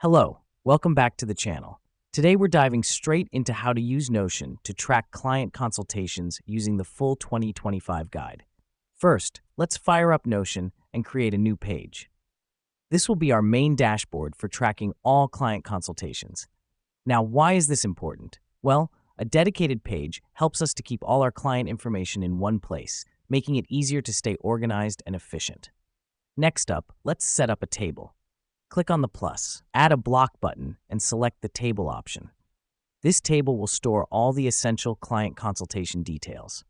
Hello, welcome back to the channel. Today we're diving straight into how to use Notion to track client consultations using the full 2025 guide. First, let's fire up Notion and create a new page. This will be our main dashboard for tracking all client consultations. Now, why is this important? Well, a dedicated page helps us to keep all our client information in one place, making it easier to stay organized and efficient. Next up, let's set up a table. Click on the plus, add a block button, and select the table option. This table will store all the essential client consultation details.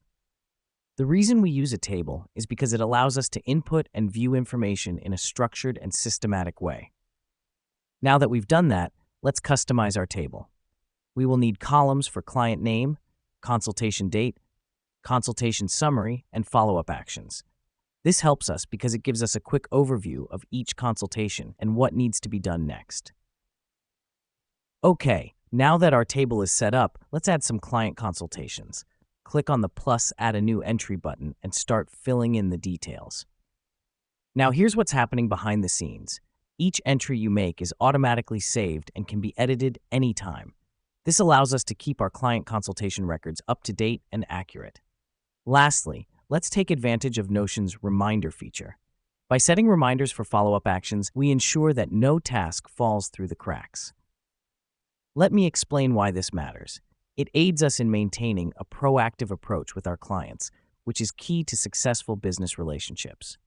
The reason we use a table is because it allows us to input and view information in a structured and systematic way. Now that we've done that, let's customize our table. We will need columns for client name, consultation date, consultation summary, and follow-up actions. This helps us because it gives us a quick overview of each consultation and what needs to be done next. Okay, now that our table is set up, let's add some client consultations. Click on the plus Add a New Entry button and start filling in the details. Now here's what's happening behind the scenes. Each entry you make is automatically saved and can be edited anytime. This allows us to keep our client consultation records up to date and accurate. Lastly, let's take advantage of Notion's reminder feature. By setting reminders for follow-up actions, we ensure that no task falls through the cracks. Let me explain why this matters. It aids us in maintaining a proactive approach with our clients, which is key to successful business relationships.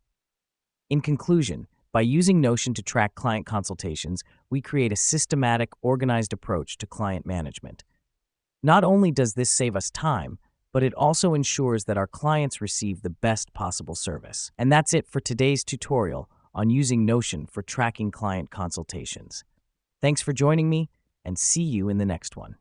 In conclusion, by using Notion to track client consultations, we create a systematic, organized approach to client management. Not only does this save us time, but it also ensures that our clients receive the best possible service. And that's it for today's tutorial on using Notion for tracking client consultations. Thanks for joining me, and see you in the next one.